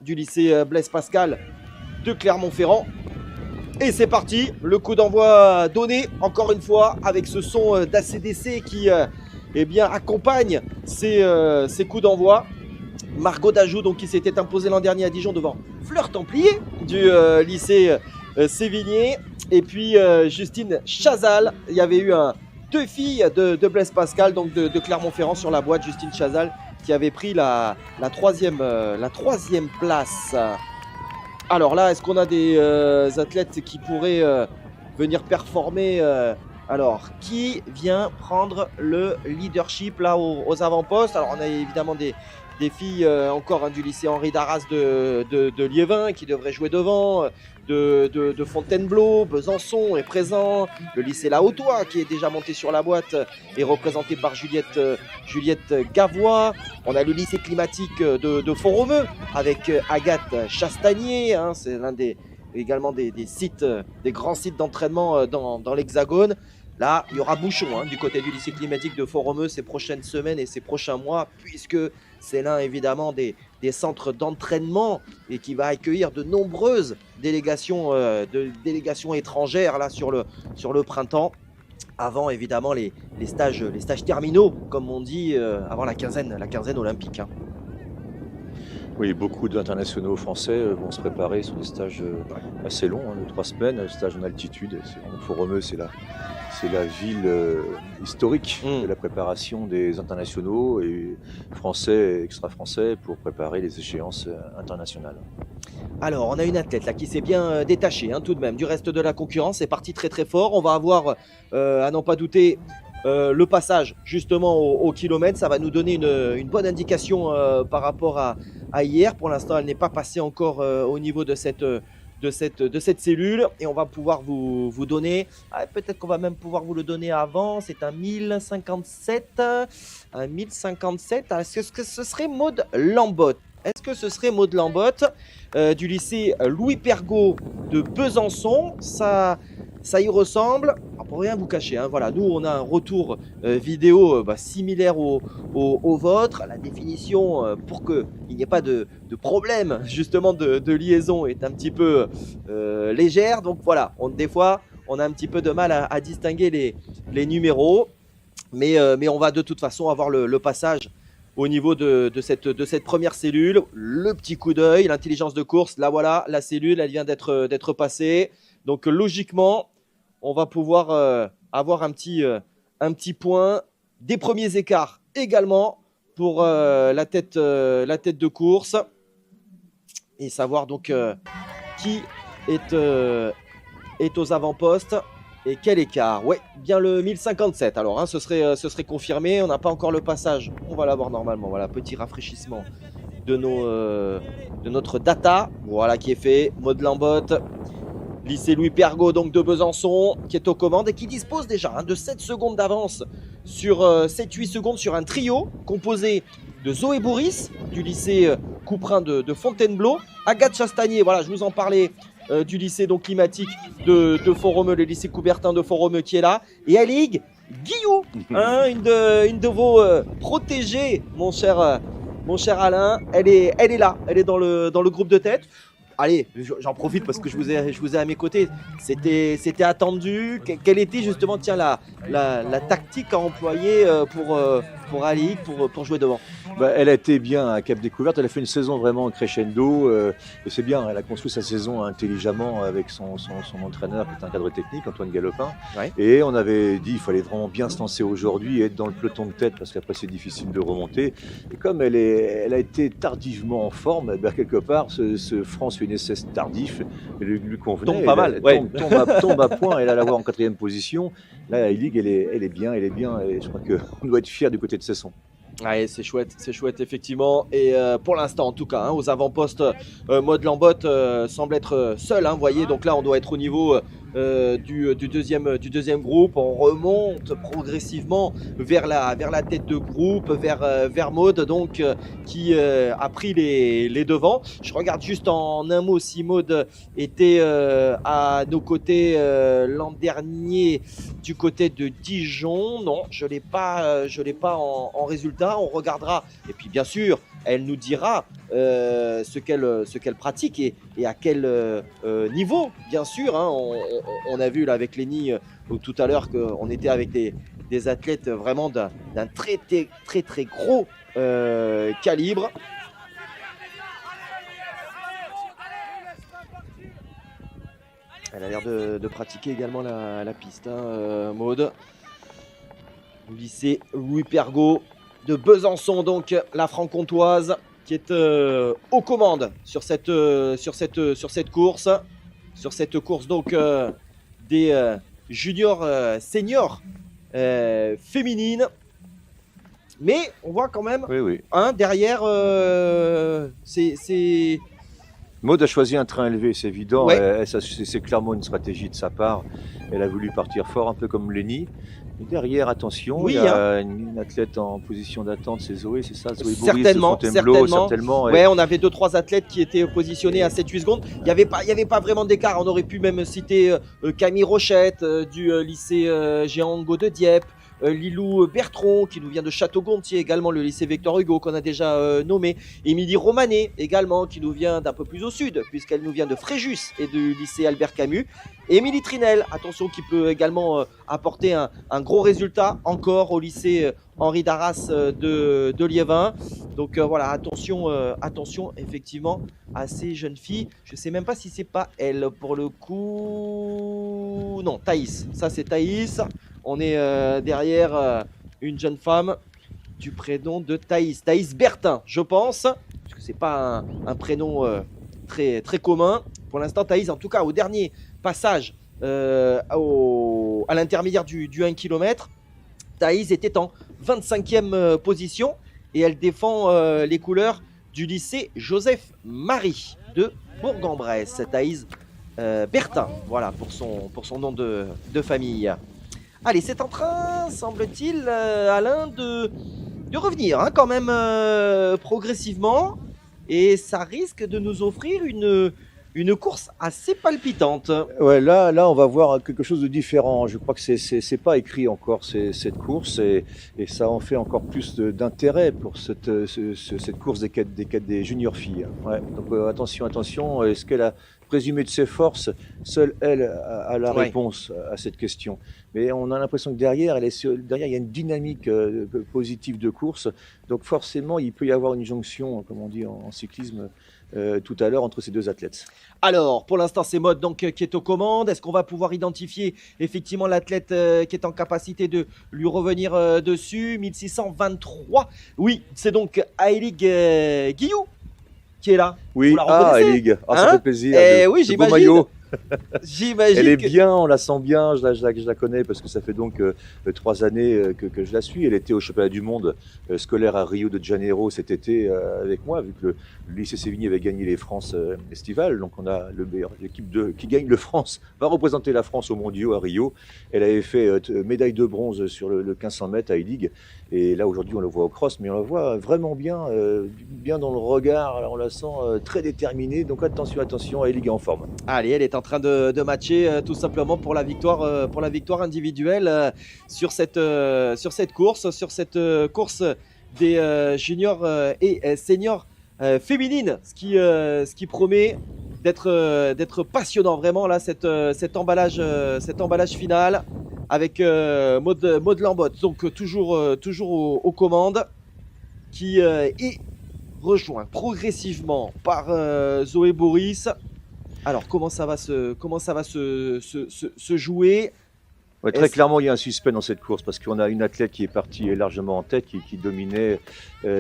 du lycée Blaise Pascal de Clermont-Ferrand. Et c'est parti, le coup d'envoi donné, encore une fois, avec ce son d'ACDC qui accompagne ces coups d'envoi. Margot Dajou, donc, qui s'était imposée l'an dernier à Dijon devant Fleur Templier du lycée Sévigné. Et puis Justine Chazal, il y avait eu deux filles de Blaise Pascal, donc de Clermont-Ferrand sur la boîte. Justine Chazal qui avait pris la troisième place. Alors là, est-ce qu'on a des athlètes qui pourraient venir performer alors, qui vient prendre le leadership là aux avant-postes? Alors, on a évidemment des filles encore du lycée Henri Darras de Liévin qui devraient jouer devant, de Fontainebleau, Besançon est présent, le lycée La Hautois qui est déjà monté sur la boîte est représenté par Juliette Gavois. On a le lycée climatique de Font-Romeu avec Agathe Chastagnier, hein, c'est l'un également des sites, des grands sites d'entraînement dans l'Hexagone. Là, il y aura bouchon du côté du lycée climatique de Font-Romeu ces prochaines semaines et ces prochains mois, puisque c'est l'un évidemment des centres d'entraînement et qui va accueillir de nombreuses délégations étrangères là sur le printemps, avant évidemment les stages terminaux, comme on dit, avant la quinzaine olympique. Oui, beaucoup d'internationaux français vont se préparer sur des stages assez longs, de 3 semaines, des stages en altitude. Font-Romeu, c'est la ville historique de la préparation des internationaux et français et extra-français pour préparer les échéances internationales. Alors, on a une athlète là qui s'est bien détachée tout de même du reste de la concurrence. C'est parti très très fort. On va avoir, à n'en pas douter, le passage justement au kilomètre. Ça va nous donner une bonne indication par rapport à hier. Pour l'instant, elle n'est pas passée encore au niveau de cette cellule, et on va pouvoir vous donner, peut-être qu'on va même pouvoir vous le donner avant. C'est un 1057. Est-ce que ce serait Maud Lambotte? Du lycée Louis Pergaud de Besançon? Ça y ressemble. Alors, pour rien vous cacher, voilà, nous on a un retour vidéo similaire au vôtre. La définition, pour qu'il n'y ait pas de problème justement de liaison, est un petit peu légère. Donc voilà, des fois on a un petit peu de mal à distinguer les numéros. Mais on va de toute façon avoir le passage au niveau de cette première cellule. Le petit coup d'œil, l'intelligence de course, là voilà, la cellule elle vient d'être passée. Donc logiquement, on va pouvoir avoir un petit point, des premiers écarts également pour la tête de course, et savoir donc qui est aux avant-postes et quel écart. Ouais, bien le 1057. Alors ce serait confirmé. On n'a pas encore le passage. On va l'avoir normalement. Voilà, petit rafraîchissement de notre data. Voilà qui est fait. Maud Lambotte, lycée Louis Pergaud donc de Besançon, qui est aux commandes et qui dispose déjà de 7 secondes d'avance sur 7-8 secondes sur un trio composé de Zoé Bourris du lycée Couperin de Fontainebleau, Agathe Chastagnier, voilà, je vous en parlais, du lycée donc climatique de Font-Romeu, le lycée Coubertin de Font-Romeu qui est là, et Alig Guillou, une de vos protégées, mon cher Alain. Elle est là, elle est dans le groupe de tête. Allez, j'en profite parce que je vous ai à mes côtés. C'était attendu. Quelle était justement la tactique à employer pour Ali, pour jouer devant? Elle a été bien à Cap Découverte. Elle a fait une saison vraiment crescendo. Et c'est bien, elle a construit sa saison intelligemment avec son entraîneur qui est un cadre technique, Antoine Galopin. Ouais. Et on avait dit qu'il fallait vraiment bien se lancer aujourd'hui et être dans le peloton de tête parce qu'après c'est difficile de remonter. Et comme elle a été tardivement en forme, quelque part ce France UNSS tardif lui convenait. Tombe pas mal. Tombe à point. Elle allait l'avoir en 4e position. Là, Elig, elle est bien. Et je crois qu'on doit être fiers du côté de Cesson. Ouais, c'est chouette effectivement. Et pour l'instant en tout cas, aux avant-postes, Maud Lambotte semble être seule. Vous voyez, donc là on doit être au niveau du deuxième groupe. On remonte progressivement vers la tête de groupe, vers Maud donc qui a pris les devants. Je regarde juste en un mot si Maud était à nos côtés l'an dernier du côté de Dijon. Non, je l'ai pas en résultat. On regardera, et puis bien sûr elle nous dira ce qu'elle pratique et à quel niveau, bien sûr. Hein. On a vu là avec Lénie tout à l'heure qu'on était avec des athlètes vraiment d'un très gros calibre. Elle a l'air de pratiquer également la piste, hein, Maud. Lycée Louis Pergaud de Besançon, donc la franc-comtoise qui est aux commandes sur cette course. Sur cette course donc des juniors seniors féminines. Mais on voit quand même, oui. Hein, derrière, c'est... Maud a choisi un train élevé, c'est évident. Ouais. C'est clairement une stratégie de sa part. Elle a voulu partir fort, un peu comme Lénie. Et derrière, attention, Oui, il y a une athlète en position d'attente, c'est Zoé, c'est ça, Zoé Boris, certainement. Ouais, on avait 2-3 athlètes qui étaient positionnés à 7-8 secondes. Il n'y avait pas vraiment d'écart. On aurait pu même citer Camille Rochette du lycée Jean Ngo de Dieppe. Lilou Bertron qui nous vient de Château-Gontier, également le lycée Victor Hugo qu'on a déjà nommé. Émilie Romanet également qui nous vient d'un peu plus au sud puisqu'elle nous vient de Fréjus et du lycée Albert Camus. Émilie Trinel, attention, qui peut également apporter un gros résultat encore au lycée Henri Darras de Liévin. Donc voilà, attention effectivement à ces jeunes filles. Je ne sais même pas si c'est pas elle pour le coup. Non, Thaïs. Ça c'est Thaïs. On est derrière une jeune femme du prénom de Thaïs. Thaïs Bertin, je pense. Parce que c'est pas un prénom très commun. Pour l'instant, Thaïs, en tout cas, au dernier passage à l'intermédiaire du 1 km, Thaïs était en 25e position et elle défend les couleurs du lycée Joseph Marie de Bourg-en-Bresse. Thaïs Bertin, voilà pour son nom de famille. Allez, c'est en train, semble-t-il, Alain, de revenir hein, quand même progressivement. Et ça risque de nous offrir une course assez palpitante. Ouais, là, on va voir quelque chose de différent. Je crois que c'est pas écrit encore cette course et ça en fait encore plus d'intérêt pour cette course des juniors filles. Ouais, donc attention. Est-ce qu'elle a présumé de ses forces? Seule elle a la réponse à cette question. Mais on a l'impression que derrière, il y a une dynamique positive de course. Donc forcément, il peut y avoir une jonction, comme on dit en cyclisme, tout à l'heure entre ces deux athlètes. Alors, pour l'instant, c'est Maud donc, qui est aux commandes. Est-ce qu'on va pouvoir identifier effectivement l'athlète qui est en capacité de lui revenir dessus? 1623. Oui, c'est donc Aïlig Guillou qui est là. Oui, Aïlig, ça fait plaisir. Oui, j'imagine. Maillot. J'imagine. Elle est bien, on la sent bien, je la connais parce que ça fait donc 3 années que je la suis. Elle était au championnat du monde scolaire à Rio de Janeiro cet été avec moi, vu que le lycée Sévigné avait gagné les France estivales. Donc on a l'équipe qui gagne le France, va représenter la France aux mondiaux à Rio. Elle avait fait médaille de bronze sur le 1500 mètres à Aïlig. Et là aujourd'hui on le voit au cross, mais on la voit vraiment bien dans le regard. Alors, on la sent très déterminée. Donc attention, Aïlig est en forme. Allez, elle est en train de matcher tout simplement pour la victoire individuelle sur cette course des juniors et seniors féminines, ce qui promet d'être passionnant vraiment là cet emballage final avec Maud Lambotte, donc toujours aux commandes, qui est rejoint progressivement par Zoé Boris. Alors, comment ça va se jouer? Ouais, très clairement, il y a un suspect dans cette course parce qu'on a une athlète qui est partie largement en tête, qui dominait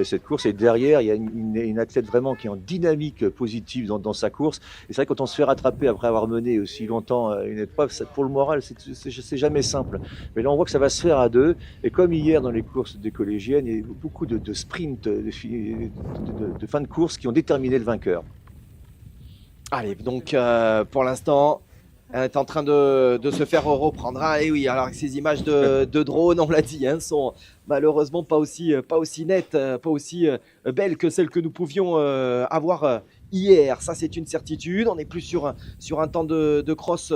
cette course. Et derrière, il y a une athlète vraiment qui est en dynamique positive dans sa course. Et c'est vrai, quand on se fait rattraper après avoir mené aussi longtemps une épreuve, pour le moral, c'est jamais simple. Mais là, on voit que ça va se faire à deux. Et comme hier dans les courses des collégiennes, il y a eu beaucoup de sprints, de fin de course qui ont déterminé le vainqueur. Allez, donc pour l'instant, elle est en train de se faire reprendre. Ah, et oui, alors ces images de drone, on l'a dit, hein, sont malheureusement pas aussi nettes, pas aussi belles que celles que nous pouvions avoir hier. Ça, c'est une certitude. On n'est plus sur un temps de cross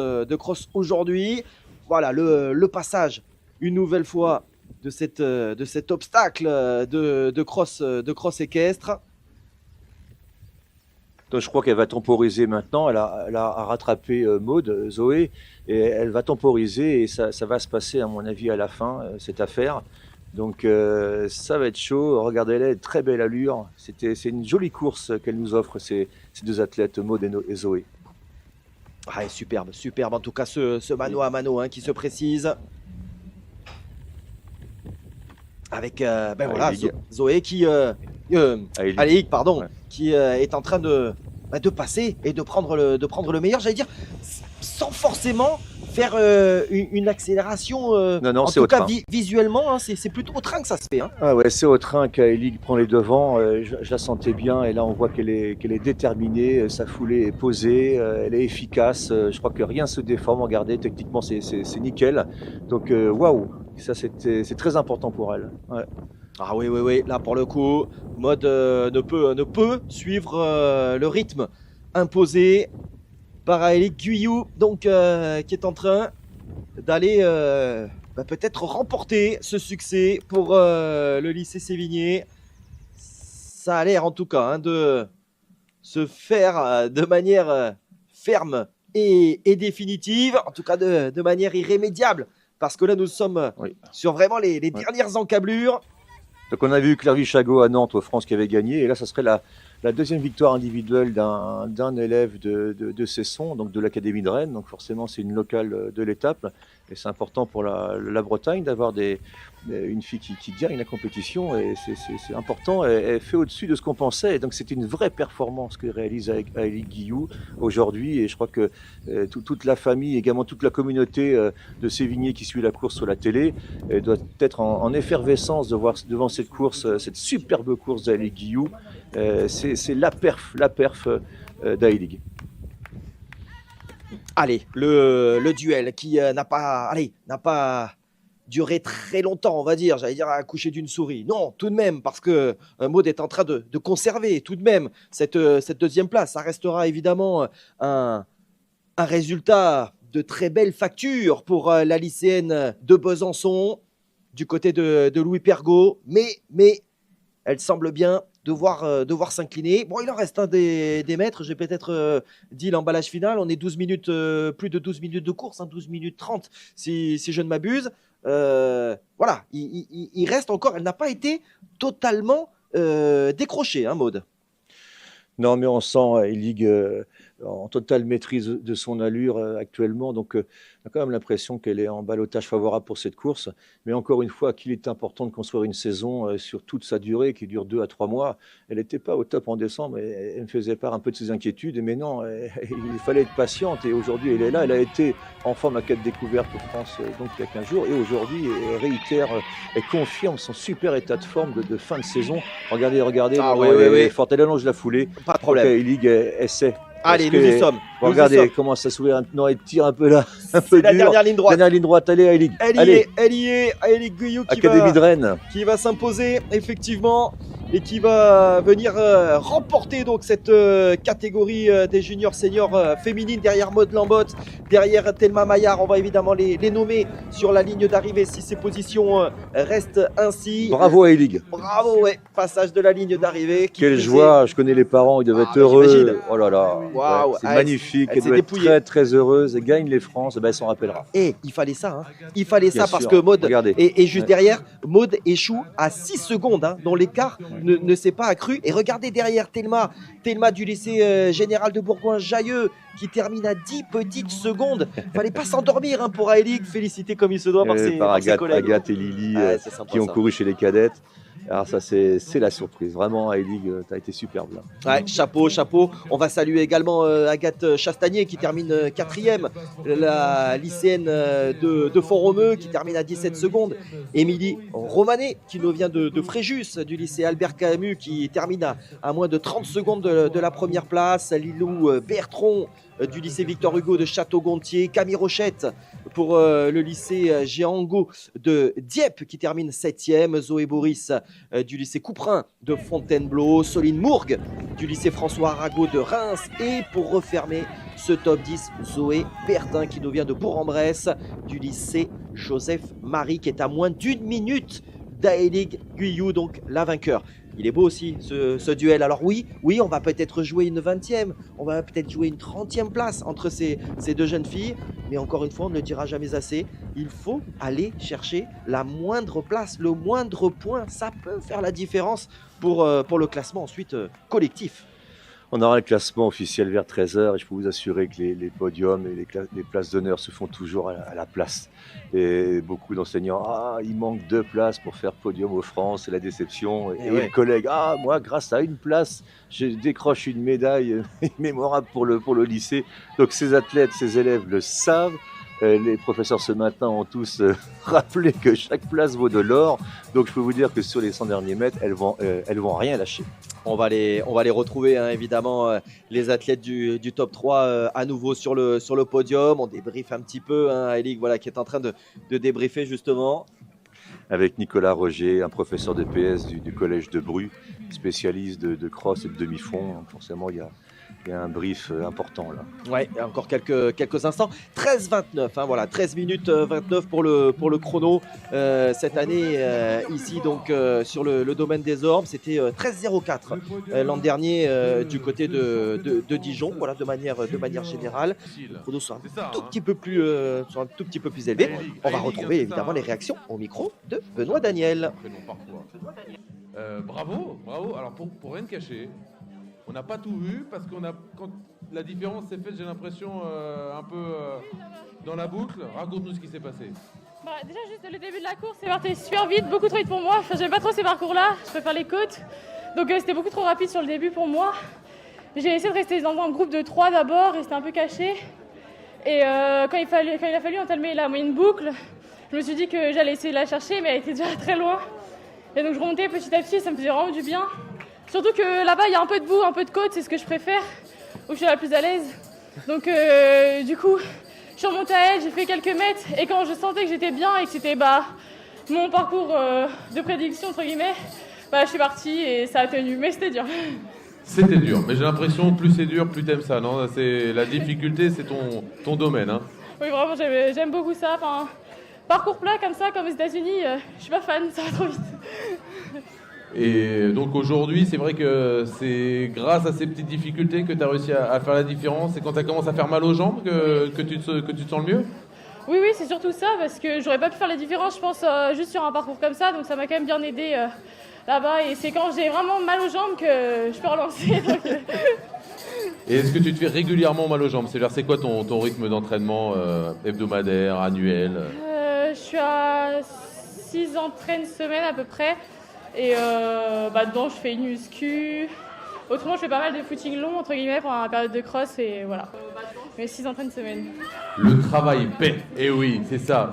aujourd'hui. Voilà, le passage, une nouvelle fois, de cet obstacle de cross équestre. Donc je crois qu'elle va temporiser maintenant. Elle a rattrapé Maud, Zoé, et elle va temporiser et ça va se passer à mon avis à la fin, cette affaire. Donc ça va être chaud. Regardez-les, très belle allure. C'est une jolie course qu'elle nous offre, ces deux athlètes, Maud et Zoé. Ah, superbe, superbe. En tout cas, ce mano à mano qui se précise. Avec voilà, Zoé qui. Aïlig, pardon. Ouais. Qui est en train de passer et de prendre le meilleur, j'allais dire, sans forcément faire une accélération. Non, en tout cas, visuellement, c'est plutôt au train que ça se fait. Ah ouais, c'est au train qu'Aïlig prend les devants. Je la sentais bien et là, on voit qu'elle est déterminée. Sa foulée est posée, elle est efficace. Je crois que rien se déforme. Regardez, techniquement, c'est nickel. Donc, waouh, ça, c'est très important pour elle. Ouais. Ah oui, là pour le coup, Maud ne peut suivre le rythme imposé par Aïlig Guyou, donc qui est en train d'aller peut-être remporter ce succès pour le lycée Sévigné. Ça a l'air en tout cas de se faire de manière ferme et définitive, en tout cas de manière irrémédiable, parce que là nous sommes sur vraiment les dernières encablures. Donc on a vu Clervy-Chagot à Nantes, aux France, qui avait gagné. Et là, ça serait la deuxième victoire individuelle d'un élève de Cesson, donc de l'Académie de Rennes. Donc forcément, c'est une locale de l'étape. Et c'est important pour la Bretagne d'avoir une fille qui gagne la compétition. Et c'est important. Elle fait au-dessus de ce qu'on pensait. Et donc c'est une vraie performance que réalise Aïlig Guyou aujourd'hui. Et je crois que toute la famille, également toute la communauté de Sévigné qui suit la course sur la télé, doit être en effervescence de voir devant cette course, cette superbe course d'Aïlig Guyou. C'est la perf d'Aïlig. Allez, le duel qui n'a pas duré très longtemps, on va dire, j'allais dire à coucher d'une souris. Non, tout de même, parce que Maud est en train de conserver tout de même cette deuxième place. Ça restera évidemment un résultat de très belle facture pour la lycéenne de Besançon, du côté de Louis Pergaud, mais elle semble bien devoir s'incliner. Bon, il en reste des mètres. J'ai peut-être dit l'emballage final. On est 12 minutes, plus de 12 minutes de course, 12 minutes 30 si je ne m'abuse. Voilà, il reste encore. Elle n'a pas été totalement décrochée, Maud. Non, mais on sent Aïlig en totale maîtrise de son allure actuellement. Donc, on a quand même l'impression qu'elle est en ballottage favorable pour cette course. Mais encore une fois, qu'il est important de construire une saison sur toute sa durée, qui dure 2 à 3 mois. Elle n'était pas au top en décembre et elle me faisait part un peu de ses inquiétudes. Mais non, il fallait être patiente. Et aujourd'hui, elle est là. Elle a été en forme à 4 découvertes pour France donc il y a 15 jours. Et aujourd'hui, elle réitère, elle confirme son super état de forme de fin de saison. Regardez. Ah, elle est forte. Elle allonge la foulée. Pas de problème. Aïlig essaie. Allez, nous y sommes. Regardez comment ça s'ouvre. Non, elle tire un peu là. C'est la dernière ligne droite. Dernière ligne droite. Allez, Aïlig. Elle y est. Aïlig Guyou Académie de Rennes. Qui va s'imposer, effectivement, et qui va venir remporter donc cette catégorie des juniors seniors féminines derrière Maud Lambotte, derrière Thelma Maillard. On va évidemment les nommer sur la ligne d'arrivée si ces positions restent ainsi. Bravo Aïlig. Bravo, ouais. Passage de la ligne d'arrivée. Quelle joie. Je connais les parents, ils doivent être heureux. J'imagine. Oh là là. Wow. C'est magnifique. Elle doit être très très heureuse. Elle gagne les France. Elle s'en rappellera. Et il fallait ça. Il fallait Bien ça sûr. parce que Maud est juste Ouais. derrière. Maud échoue à 6 secondes, dont l'écart ne s'est pas accru. Et regardez derrière Thelma du lycée général de Bourgoin-Jailleux qui termine à 10 petites secondes. Fallait pas s'endormir pour Aïlig. Félicité comme il se doit par ses collègues. Agathe et Lily C'est sympa, qui ont ça. couru chez les cadettes. Alors ça c'est la surprise. Vraiment Aïlig, tu as été superbe là. Ouais, chapeau. On va saluer également Agathe Chastanier qui termine 4e, la lycéenne de Font-Romeu qui termine à 17 secondes. Émilie Romanet qui nous vient de Fréjus, du lycée Albert Camus, qui termine à moins de 30 secondes de la première place. Lilou Bertron du lycée Victor Hugo de Château-Gontier, Camille Rochette pour le lycée Géango de Dieppe qui termine 7e, Zoé Boris du lycée Couperin de Fontainebleau, Soline Mourgue du lycée François Arago de Reims, et pour refermer ce top 10, Zoé Bertin qui nous vient de Bourg-en-Bresse du lycée Joseph Marie qui est à moins d'1 minute d'Aïlig Guyou, donc la vainqueur Il est beau aussi ce duel. Alors oui, on va peut-être jouer une 20e, on va peut-être jouer une 30e place entre ces deux jeunes filles. Mais encore une fois, on ne le dira jamais assez, il faut aller chercher la moindre place, le moindre point. Ça peut faire la différence pour le classement ensuite collectif. On aura le classement officiel vers 13h et je peux vous assurer que les podiums et les places d'honneur se font toujours à la place. Et beaucoup d'enseignants, il manque 2 places pour faire podium aux France, c'est la déception. Et les collègues, moi grâce à une place, je décroche une médaille mémorable pour le lycée. Donc ces athlètes, ces élèves le savent. Les professeurs ce matin ont tous rappelé que chaque place vaut de l'or. Donc je peux vous dire que sur les 100 derniers mètres, elles vont rien lâcher. On va les retrouver évidemment, les athlètes du top 3 à nouveau sur le podium. On débriefe un petit peu, Elik qui est en train de débriefer justement. Avec Nicolas Roger, un professeur de PS du collège de Bru, spécialiste de cross et de demi-fond. Forcément, il y a un brief important là. Ouais, encore quelques instants. 13-29, 13 minutes 29 pour le chrono cette année ici donc sur le domaine des Ormes. C'était 13-04 l'an dernier du côté de Dijon, de manière générale. Les chronos sont un tout petit peu plus élevés. On va retrouver évidemment les réactions au micro de Benoît Daniel. Bravo. Alors pour rien cacher, on n'a pas tout vu parce quand la différence s'est faite, j'ai l'impression un peu dans la boucle. Raconte-nous ce qui s'est passé. Déjà juste le début de la course, c'est parti super vite, beaucoup trop vite pour moi. J'aime pas trop ces parcours-là, je préfère les côtes. Donc c'était beaucoup trop rapide sur le début pour moi. J'ai essayé de rester dans un groupe de 3 d'abord, rester un peu caché. Et quand il a fallu entamer la moyenne boucle, je me suis dit que j'allais essayer de la chercher, mais elle était déjà très loin. Et donc je remontais petit à petit, ça me faisait vraiment du bien. Surtout que là-bas, il y a un peu de boue, un peu de côte, c'est ce que je préfère, où je suis la plus à l'aise. Donc du coup, je suis remontée à elle, j'ai fait quelques mètres, et quand je sentais que j'étais bien et que c'était mon parcours de prédiction, entre guillemets, je suis partie et ça a tenu, mais c'était dur. C'était dur, mais j'ai l'impression que plus c'est dur, plus t'aimes ça, non? La difficulté, c'est ton domaine, hein? Oui, vraiment, j'aime beaucoup ça. Parcours plat comme ça, comme aux États-Unis, je suis pas fan, ça va trop vite. Et donc aujourd'hui, c'est vrai que c'est grâce à ces petites difficultés que tu as réussi à faire la différence. Et quand ça commence à faire mal aux jambes que tu te sens le mieux? Oui, c'est surtout ça, parce que j'aurais pas pu faire la différence, je pense, juste sur un parcours comme ça. Donc ça m'a quand même bien aidé là-bas. Et c'est quand j'ai vraiment mal aux jambes que je peux relancer. Et est-ce que tu te fais régulièrement mal aux jambes? C'est quoi ton rythme d'entraînement hebdomadaire, annuel? Je suis à 6 entraînements semaine à peu près. Et dedans, je fais une muscu. Autrement, je fais pas mal de footing long, entre guillemets, pendant la période de cross. Et voilà. Mais 6 entraînements semaine. Le travail paie. Et oui, c'est ça.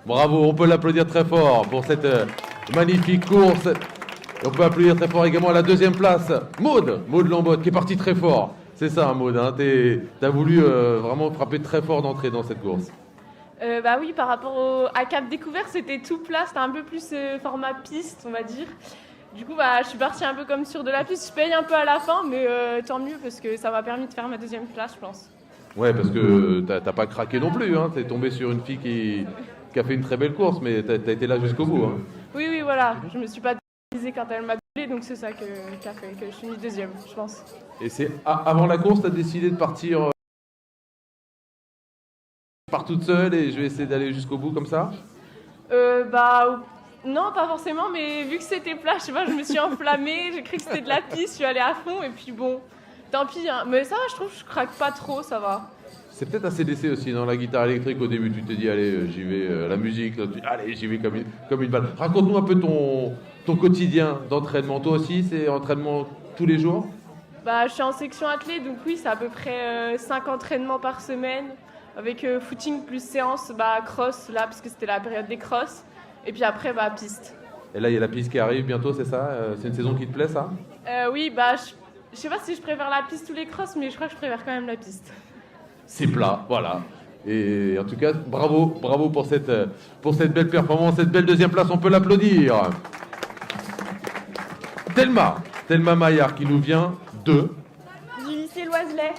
Bravo, on peut l'applaudir très fort pour cette magnifique course. Et on peut applaudir très fort également à la 2e place. Maud Lambotte, qui est partie très fort. C'est ça, Maud. T'as voulu vraiment frapper très fort d'entrée dans cette course. Oui, par rapport à Cap Découverte, c'était tout plat, c'était un peu plus format piste, on va dire. Du coup, je suis partie un peu comme sur de la piste. Je paye un peu à la fin, mais tant mieux parce que ça m'a permis de faire ma 2e place, je pense. Ouais, parce que t'as pas craqué non plus. T'es tombé sur une fille qui a fait une très belle course, mais t'as été là jusqu'au bout. Oui, voilà. Je me suis pas décisée quand elle m'a doublé, donc c'est ça qui a fait que je suis mise 2e, je pense. Et c'est avant la course, t'as décidé de partir toute seule et je vais essayer d'aller jusqu'au bout comme ça? Non, pas forcément, mais vu que c'était plat, je sais pas, je me suis enflammée, j'ai cru que c'était de la piste, je suis allée à fond et puis bon, tant pis. Mais ça va, je trouve que je craque pas trop, ça va. C'est peut-être assez d'essai aussi dans la guitare électrique. Au début, tu t'es dit, allez, j'y vais, la musique, là, allez, j'y vais comme une balle. Raconte-nous un peu ton quotidien d'entraînement. Toi aussi, c'est entraînement tous les jours? Je suis en section athlée, donc oui, c'est à peu près 5 entraînements par semaine. Avec footing plus séance, cross, là, parce que c'était la période des crosses. Et puis après, piste. Et là, il y a la piste qui arrive bientôt, c'est ça? C'est une saison qui te plaît, ça? Oui, je sais pas si je préfère la piste ou les crosses, mais je crois que je préfère quand même la piste. C'est plat, voilà. Et en tout cas, bravo pour cette belle performance, cette belle 2e place, on peut l'applaudir. Thelma Maillard qui nous vient du lycée Loiselet.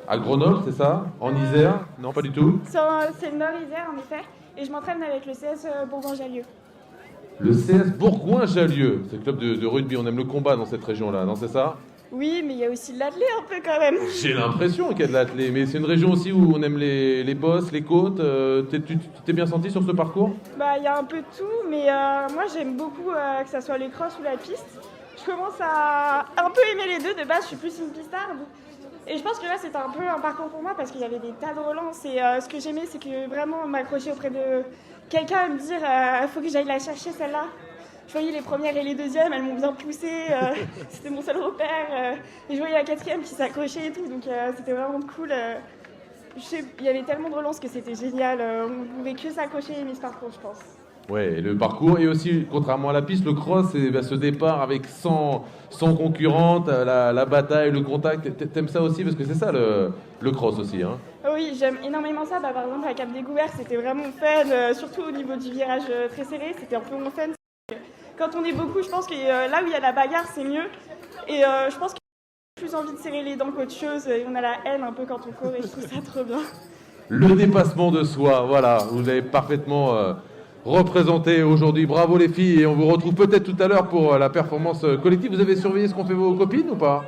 À Grenoble, c'est ça? En Isère? Non, pas du tout. C'est le Nord-Isère, en effet. Et je m'entraîne avec le CS Bourgoin-Jallieu. Le CS Bourgoin-Jallieu, c'est le club de rugby, on aime le combat dans cette région-là, non c'est ça? Oui, mais il y a aussi de l'athlé un peu quand même. J'ai l'impression qu'il y a de l'athlé, mais c'est une région aussi où on aime les bosses, les côtes. Tu t'es bien senti sur ce parcours? Bah, il y a un peu de tout, mais moi j'aime beaucoup que ça soit le cross ou la piste. Je commence à un peu aimer les deux. De base, je suis plus une pistarde. Et je pense que là, c'était un peu un parcours pour moi parce qu'il y avait des tas de relances. Et ce que j'aimais, c'est que vraiment m'accrocher auprès de quelqu'un et me dire faut que j'aille la chercher celle-là. Je voyais les premières et les deuxièmes, elles m'ont bien poussée, c'était mon seul repère. Et je voyais la quatrième qui s'accrochait et tout, donc c'était vraiment cool. Il y avait tellement de relances que c'était génial. On ne pouvait que s'accrocher et aimer ce parcours, je pense. Ouais, le parcours et aussi, contrairement à la piste, le cross, c'est ce départ avec 100 concurrentes, la bataille, le contact. T'aimes ça aussi parce que c'est ça le cross aussi, hein? Oui, j'aime énormément ça. Par exemple, à Cap Découvert, c'était vraiment fun, surtout au niveau du virage très serré, c'était un peu mon fun. Quand on est beaucoup, je pense que là où il y a la bagarre, c'est mieux. Et je pense qu'on a plus envie de serrer les dents qu'autre chose. Et on a la haine un peu quand on court et je trouve ça trop bien. Le dépassement de soi, voilà, vous l'avez parfaitement représenté aujourd'hui. Bravo les filles et on vous retrouve peut-être tout à l'heure pour la performance collective. Vous avez surveillé ce qu'ont fait vos copines ou pas?